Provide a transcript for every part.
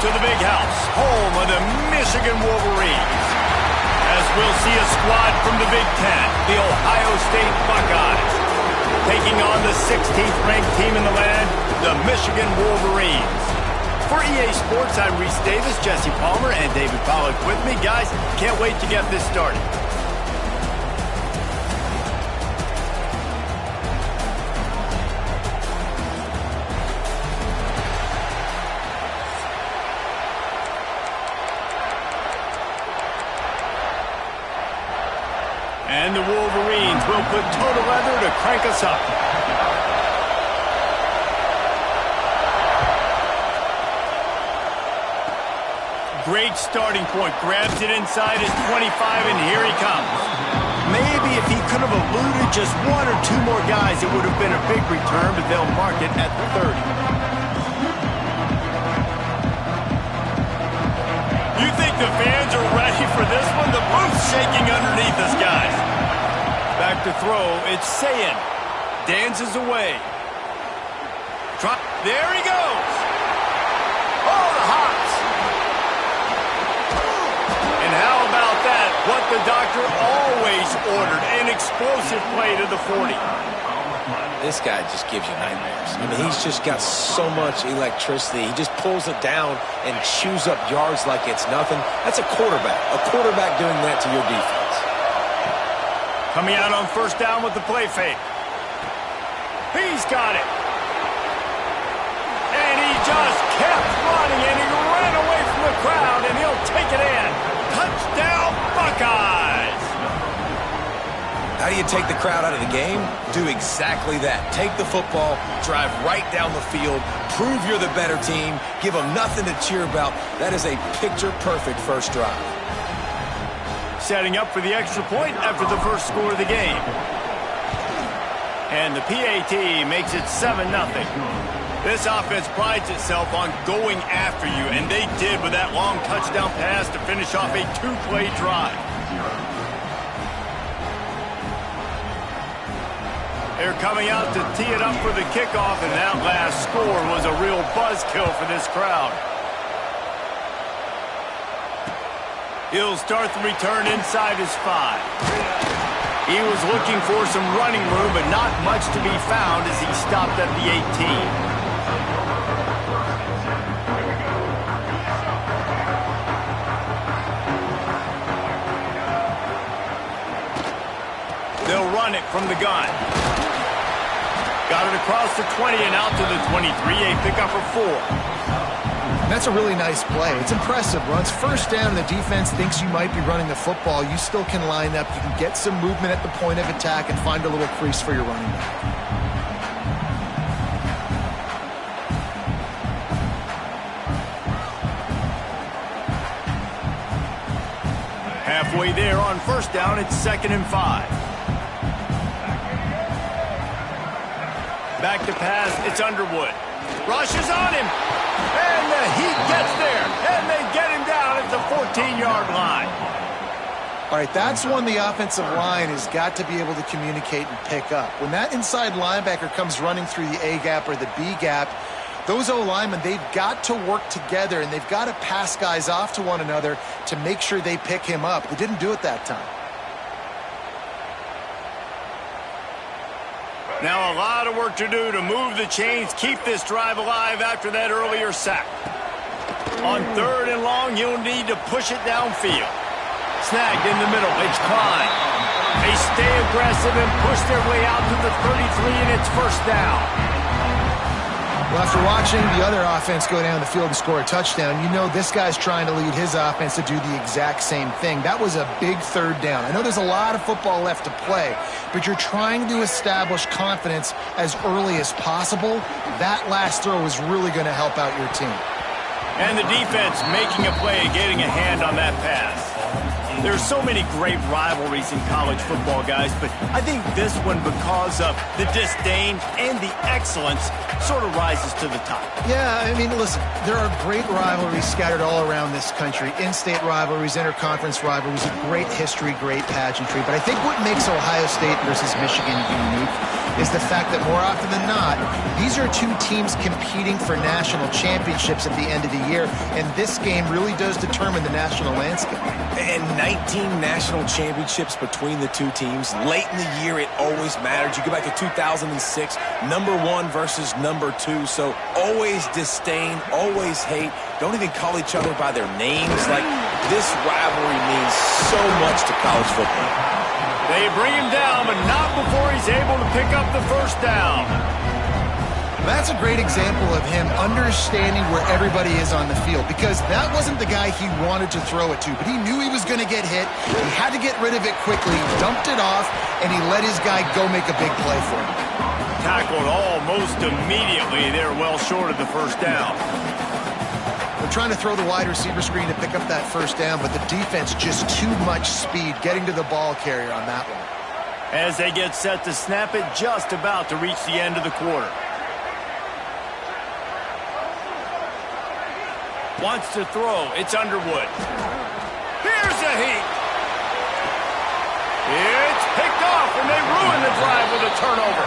to the big house, home of the Michigan Wolverines. As we'll see a squad from the Big Ten, the Ohio State Buckeyes, taking on the 16th ranked team in the land, the Michigan Wolverines. For EA Sports, I'm Reese Davis, Jesse Palmer, and David Pollack with me. Guys, can't wait to get this started. And the Wolverines will put total leather to crank us up. Great starting point. Grabs it inside his 25, and here he comes. Maybe if he could have eluded just one or two more guys, it would have been a big return, but they'll mark it at the 30. You think the fans are ready for this one? The booth's shaking underneath us, guys. Back to throw, it's Sayin. Dances away. There he goes. Oh, the hops. And how about that? What the doctor always ordered, an explosive play to the 40. This guy just gives you nightmares. I mean, he's just got so much electricity. He just pulls it down and chews up yards like it's nothing. That's a quarterback. A quarterback doing that to your defense. Coming out on first down with the play fake. He's got it. And he just kept running, and he ran away from the crowd, and he'll take it in. Touchdown, Buckeyes! How do you take the crowd out of the game? Do exactly that. Take the football, drive right down the field, prove you're the better team, give them nothing to cheer about. That is a picture-perfect first drive. Setting up for the extra point after the first score of the game. And the PAT makes it 7-0. This offense prides itself on going after you, and they did with that long touchdown pass to finish off a two-play drive. They're coming out to tee it up for the kickoff, and that last score was a real buzzkill for this crowd. He'll start the return inside his 5. He was looking for some running room, but not much to be found as he stopped at the 18. They'll run it from the gun. Got it across the 20 and out to the 23. A pickup for 4. That's a really nice play. It's impressive. Runs first down, and the defense thinks you might be running the football. You still can line up. You can get some movement at the point of attack and find a little crease for your running back. Halfway there on first down, it's 2nd and 5. Back to pass, it's Underwood. Rushes on him, and the Heat gets there, and they get him down at the 14-yard line. All right, that's one the offensive line has got to be able to communicate and pick up. When that inside linebacker comes running through the A gap or the B gap, those O-linemen, they've got to work together, and they've got to pass guys off to one another to make sure they pick him up. They didn't do it that time. Now a lot of work to do to move the chains, keep this drive alive after that earlier sack. On 3rd and long, you'll need to push it downfield. Snagged in the middle, it's Klein. They stay aggressive and push their way out to the 33, and it's first down. Well, after watching the other offense go down the field and score a touchdown, you know this guy's trying to lead his offense to do the exact same thing. That was a big 3rd down. I know there's a lot of football left to play, but you're trying to establish confidence as early as possible. That last throw is really going to help out your team. And the defense making a play, getting a hand on that pass. There's so many great rivalries in college football, guys, but I think this one, because of the disdain and the excellence, sort of rises to the top. Yeah, I mean, listen, there are great rivalries scattered all around this country. In-state rivalries, interconference rivalries, a great history, great pageantry. But I think what makes Ohio State versus Michigan unique is the fact that more often than not, these are two teams competing for national championships at the end of the year, and this game really does determine the national landscape. And 19 national championships between the two teams. Late in the year, it always mattered. You go back to 2006, number 1 versus number 2. So always disdain, always hate. Don't even call each other by their names. Like, this rivalry means so much to college football. They bring him down, but not before he's able to pick up the first down. That's a great example of him understanding where everybody is on the field, because that wasn't the guy he wanted to throw it to, but he knew he was going to get hit. He had to get rid of it quickly, dumped it off, and he let his guy go make a big play for him. Tackled almost immediately. They're well short of the first down. They're trying to throw the wide receiver screen to pick up that first down, but the defense just too much speed getting to the ball carrier on that one. As they get set to snap it, just about to reach the end of the quarter. Wants to throw. It's Underwood. Here's a heat. It's picked off, and they ruin the drive with a turnover.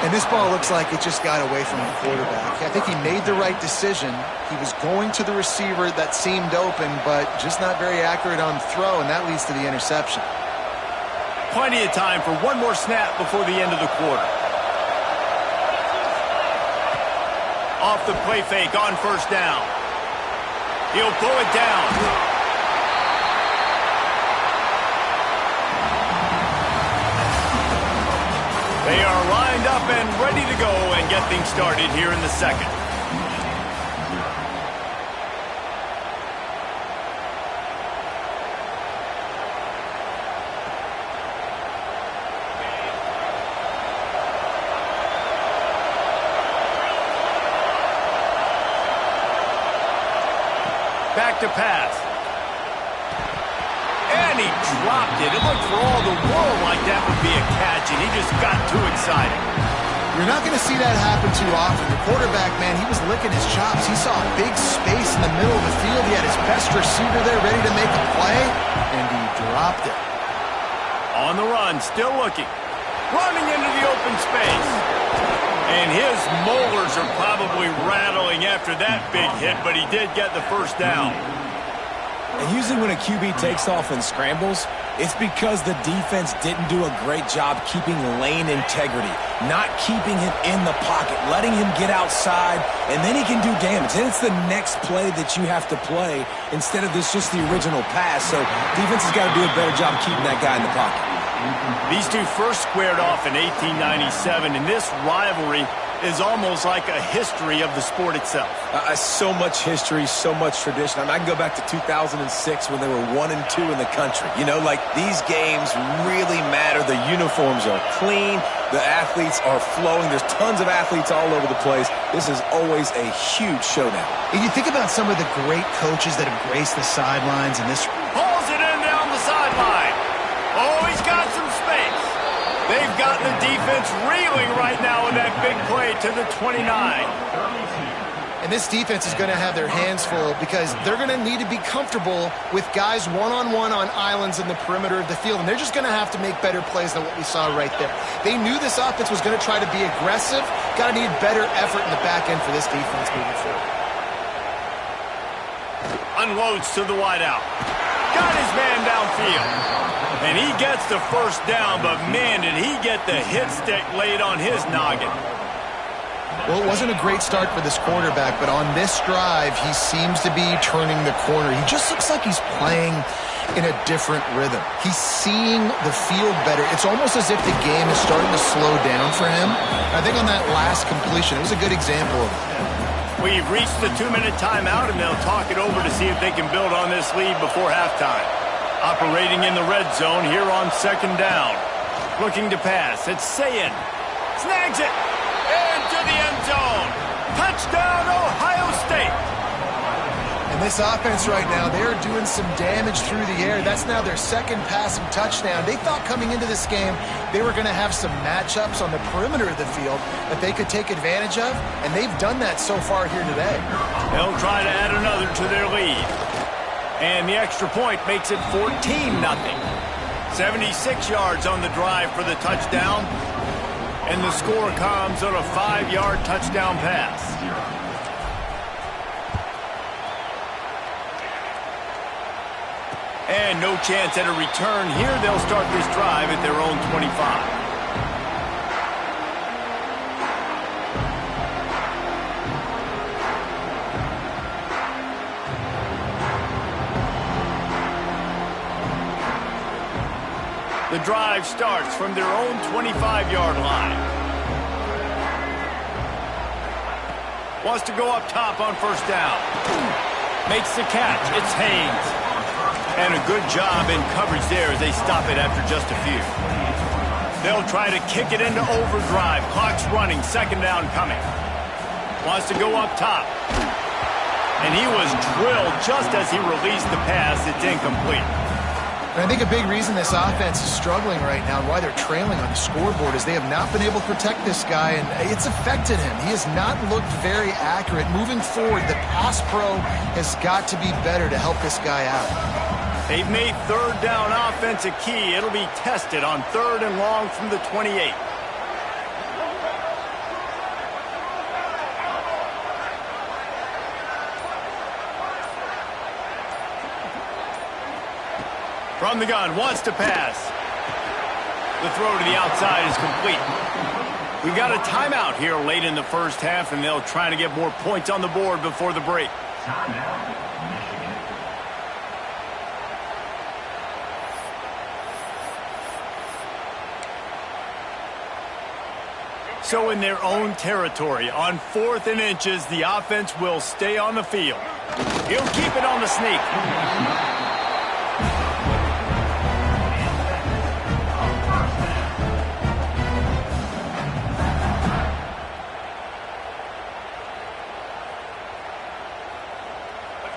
And this ball looks like it just got away from the quarterback. I think he made the right decision. He was going to the receiver that seemed open, but just not very accurate on the throw, and that leads to the interception. Plenty of time for one more snap before the end of the quarter. Off the play fake on first down. He'll pull it down. They are lined up and ready to go and get things started here in the second. Back to pass. And he dropped it. It looked for all the world like that would be a catch, and he just got too excited. You're not going to see that happen too often. The quarterback, man, he was licking his chops. He saw a big space in the middle of the field. He had his best receiver there ready to make a play, and he dropped it. On the run, still looking. Running into the open space. And his molars are probably rattling after that big hit, but he did get the first down. And usually when a QB takes off and scrambles, it's because the defense didn't do a great job keeping lane integrity, not keeping him in the pocket, letting him get outside, and then he can do damage. Then it's the next play that you have to play instead of this just the original pass. So defense has got to do a better job keeping that guy in the pocket. These two first squared off in 1897, and this rivalry is almost like a history of the sport itself. So much history, so much tradition. I mean, I can go back to 2006 when they were 1-2 in the country. You know, like, these games really matter. The uniforms are clean. The athletes are flowing. There's tons of athletes all over the place. This is always a huge showdown. And you think about some of the great coaches that have graced the sidelines, and this Pulls it in down the sideline. Oh, he's got some space. They've got the defense reeling right now with that big play to the 29. And this defense is going to have their hands full because they're going to need to be comfortable with guys one-on-one on islands in the perimeter of the field, and they're just going to have to make better plays than what we saw right there. They knew this offense was going to try to be aggressive. Got to need better effort in the back end for this defense moving forward. Unloads to the wideout. Got his man downfield. And he gets the first down, but man, did he get the hit stick laid on his noggin. Well, it wasn't a great start for this quarterback, but on this drive, he seems to be turning the corner. He just looks like he's playing in a different rhythm. He's seeing the field better. It's almost as if the game is starting to slow down for him. I think on that last completion, it was a good example of it. We've reached the 2-minute timeout, and they'll talk it over to see if they can build on this lead before halftime. Operating in the red zone here on second down. Looking to pass. It's Sayin. Snags it. Into the end zone. Touchdown, Ohio State. And And this offense right now, they're doing some damage through the air. That's now their second passing touchdown. They thought coming into this game they were going to have some matchups on the perimeter of the field that they could take advantage of, and they've done that so far here today. They'll try to add another to their lead. And the extra point makes it 14-0. 76 yards on the drive for the touchdown. And the score comes on a 5-yard touchdown pass. And no chance at a return here. They'll start this drive at their own 25. The drive starts from their own 25-yard line. Wants to go up top on first down. Makes the catch. It's Haynes. And a good job in coverage there as they stop it after just a few. They'll try to kick it into overdrive. Clock's running. Second down coming. Wants to go up top. And he was drilled just as he released the pass. It's incomplete. And I think a big reason this offense is struggling right now and why they're trailing on the scoreboard is they have not been able to protect this guy, and it's affected him. He has not looked very accurate. Moving forward, the pass pro has got to be better to help this guy out. They've made third down offense a key. It'll be tested on 3rd and long from the 28. From the gun, wants to pass. The throw to the outside is complete. We've got a timeout here late in the first half, and they'll try to get more points on the board before the break. So in their own territory, on 4th and inches, the offense will stay on the field. He'll keep it on the sneak.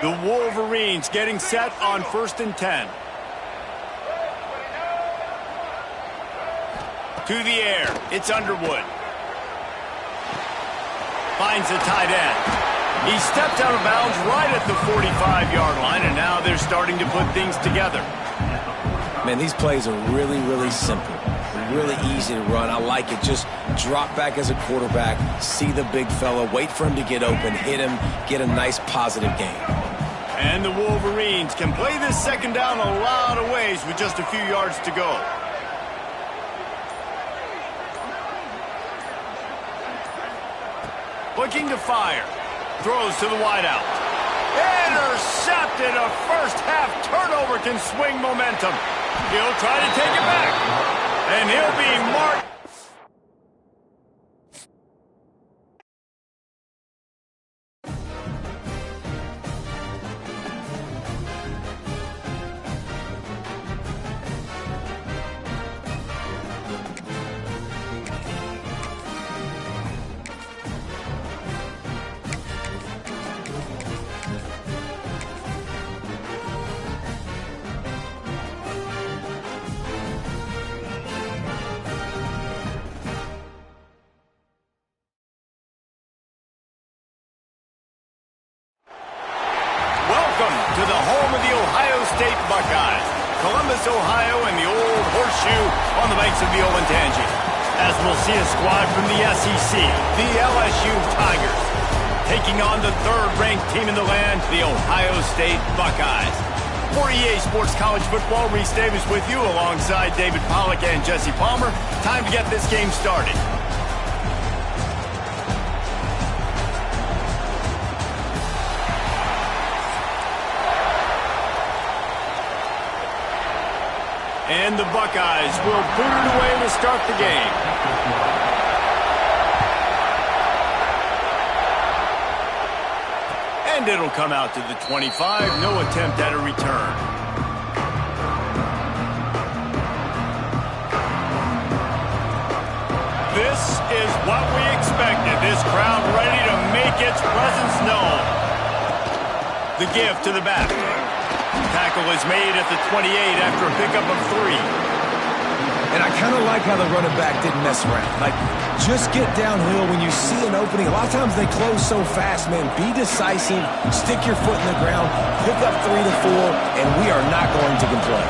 The Wolverines getting set on 1st and 10. To the air. It's Underwood. Finds the tight end. He stepped out of bounds right at the 45-yard line, and now they're starting to put things together. Man, these plays are really, really simple. Really easy to run. I like it. Just drop back as a quarterback, see the big fella, wait for him to get open, hit him, get a nice positive gain. And the Wolverines can play this second down a lot of ways with just a few yards to go. Looking to fire. Throws to the wideout. Intercepted. A first-half turnover can swing momentum. He'll try to take it back. And he'll be marked. Welcome to the home of the Ohio State Buckeyes. Columbus, Ohio, and the old horseshoe on the banks of the Olentangy. As we'll see a squad from the SEC, the LSU Tigers, taking on the 3rd-ranked team in the land, the Ohio State Buckeyes. For EA Sports College Football, Reese Davis with you alongside David Pollack and Jesse Palmer. Time to get this game started. And the Buckeyes will boot it away to start the game. And it'll come out to the 25. No attempt at a return. This is what we expected. This crowd ready to make its presence known. The give to the back. Tackle is made at the 28 after a pickup of 3. And I kind of like how the running back didn't mess around. Like, just get downhill when you see an opening. A lot of times they close so fast, man. Be decisive, stick your foot in the ground, pick up 3 to 4, and we are not going to complain.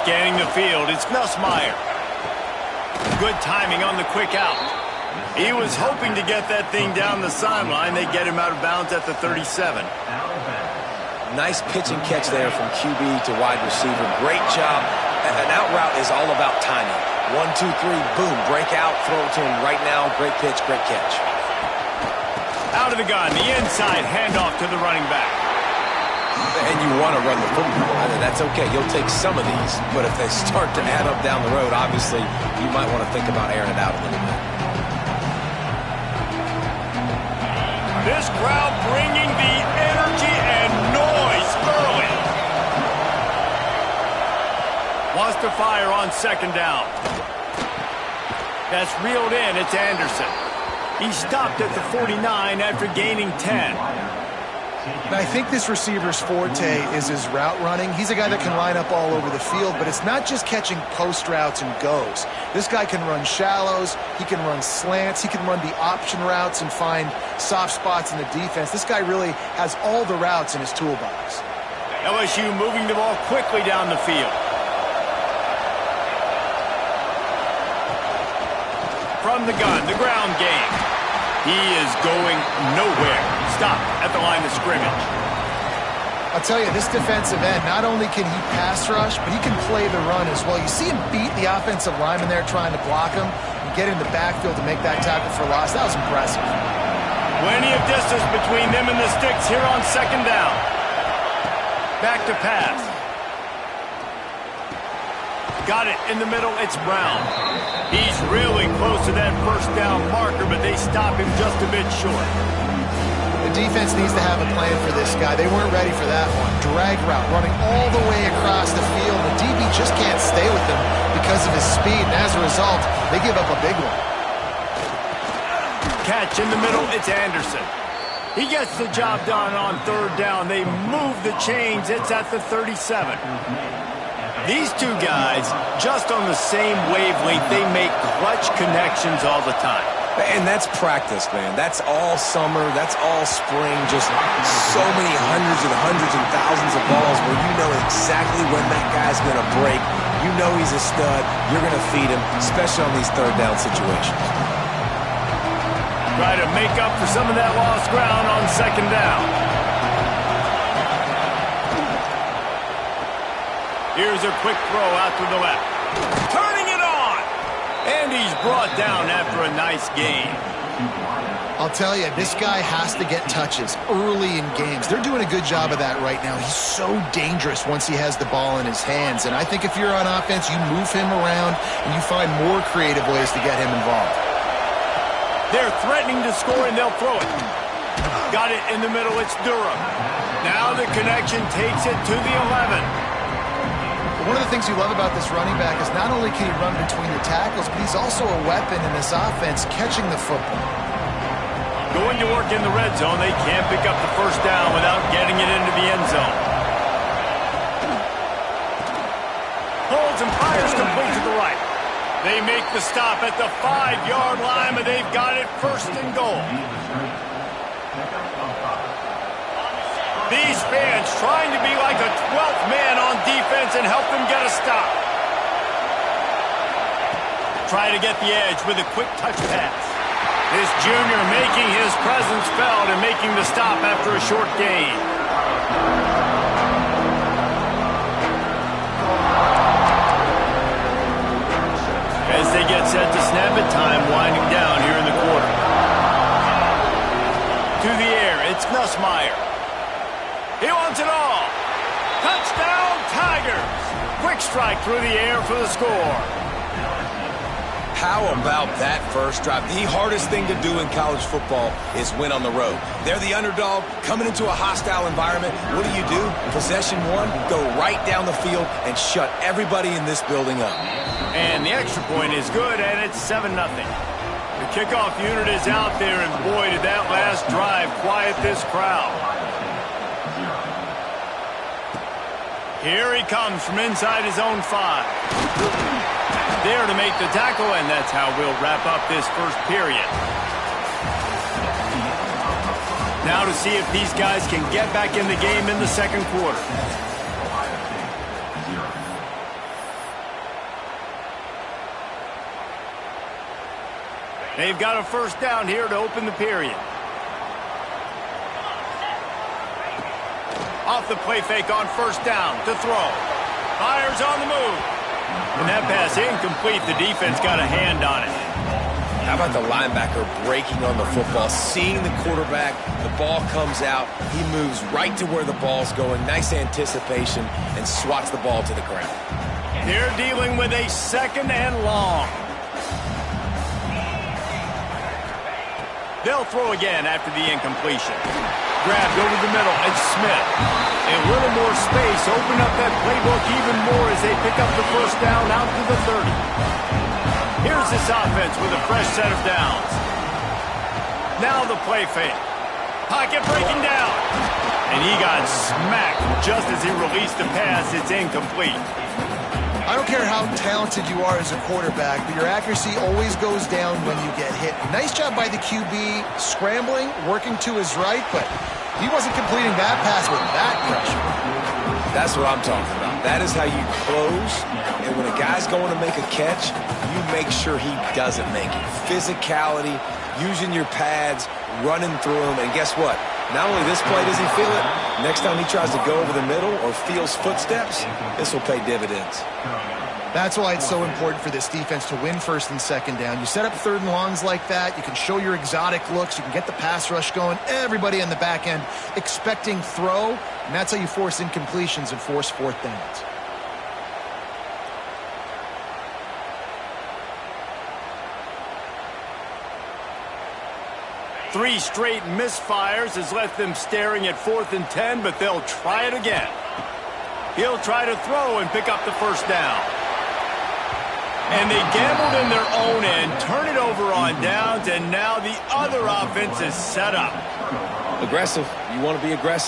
Scanning the field, it's Nussmeier. Good timing on the quick out. He was hoping to get that thing down the sideline. They get him out of bounds at the 37. Nice pitch and catch there from QB to wide receiver. Great job. An out route is all about timing. 1, 2, 3, boom, break out, throw it to him right now. Great pitch, great catch. Out of the gun, the inside handoff to the running back. And you want to run the football. That's okay. You'll take some of these. But if they start to add up down the road, obviously, you might want to think about airing it out a little bit. This crowd bringing the energy and noise early. Wants to fire on second down. That's reeled in. It's Anderson. He stopped at the 49 after gaining 10. And I think this receiver's forte is his route running. He's a guy that can line up all over the field, but it's not just catching post routes and goes. This guy can run shallows, he can run slants, he can run the option routes and find soft spots in the defense. This guy really has all the routes in his toolbox. LSU moving the ball quickly down the field. From the gun, the ground game. He is going nowhere. Stop at the line of scrimmage. I'll tell you, this defensive end, not only can he pass rush, but he can play the run as well. You see him beat the offensive lineman there trying to block him and get in the backfield to make that tackle for loss. That was impressive. Plenty of distance between them and the sticks here on second down. Back to pass. Got it in the middle. It's Brown. He's really close to that first down marker, but they stop him just a bit short. The defense needs to have a plan for this guy. They weren't ready for that one. Drag route running all the way across the field. The DB just can't stay with him because of his speed, and as a result, they give up a big one. Catch in the middle. It's Anderson. He gets the job done on third down. They move the chains. It's at the 37. These two guys, just on the same wavelength, they make clutch connections all the time. And that's practice, man. That's all summer. That's all spring. Just so many hundreds and thousands of balls where you know exactly when that guy's going to break. You know he's a stud. You're going to feed him, especially on these third down situations. Try to make up for some of that lost ground on second down. Here's a quick throw out to the left. Turning it on! And he's brought down after a nice gain. I'll tell you, this guy has to get touches early in games. They're doing a good job of that right now. He's so dangerous once he has the ball in his hands. And I think if you're on offense, you move him around and you find more creative ways to get him involved. They're threatening to score and they'll throw it. Got it in the middle. It's Durham. Now the connection takes it to the 11. One of the things you love about this running back is not only can he run between the tackles, but he's also a weapon in this offense catching the football. Going to work in the red zone. They can't pick up the first down without getting it into the end zone. Holds and fires complete to the right. They make the stop at the 5-yard line, but they've got it first and goal. These fans trying to be like a 12th man on defense and help them get a stop. Try to get the edge with a quick touch pass. This junior making his presence felt and making the stop after a short gain. As they get set to snap it, time winding down here in the quarter. To the air, it's Nussmeier. He wants it all. Touchdown, Tigers. Quick strike through the air for the score. How about that first drive? The hardest thing to do in college football is win on the road. They're the underdog, coming into a hostile environment. What do? Possession one, go right down the field and shut everybody in this building up. And the extra point is good, and it's 7-0. The Kickoff unit is out there, and boy, did that last drive quiet this crowd. Here he comes from inside his own 5. There to make the tackle, and that's how we'll wrap up this first period. Now to see if these guys can get back in the game in the second quarter. They've got a first down here to open the period. Off the play fake on first down to throw. Fires on the move. And that pass incomplete. The defense got a hand on it. How about the linebacker breaking on the football, seeing the quarterback, the ball comes out, he moves right to where the ball's going, nice anticipation, and swats the ball to the ground. They're dealing with a second and long. They'll throw again after the incompletion. Grabbed over the middle, and Smith. A little more space, open up that playbook even more as they pick up the first down out to the 30. Here's this offense with a fresh set of downs. Now the play fake. Pocket breaking down. And he got smacked just as he released the pass. It's incomplete. I don't care how talented you are as a quarterback, but your accuracy always goes down when you get hit. Nice job by the QB scrambling, working to his right, but he wasn't completing that pass with that pressure. That's what I'm talking about. That is how you close, and when a guy's going to make a catch, you make sure he doesn't make it. Physicality, using your pads, running through them, and guess what? Not only this play does he feel it, next time he tries to go over the middle or feels footsteps, this will pay dividends. That's why it's so important for this defense to win first and second down. You set up third and longs like that, you can show your exotic looks, you can get the pass rush going, everybody on the back end expecting throw, and that's how you force incompletions and force fourth downs. Three straight misfires has left them staring at 4th and 10, but they'll try it again. He'll try to throw and pick up the first down. And they gambled in their own end, turn it over on downs, and now the other offense is set up. Aggressive. You want to be aggressive.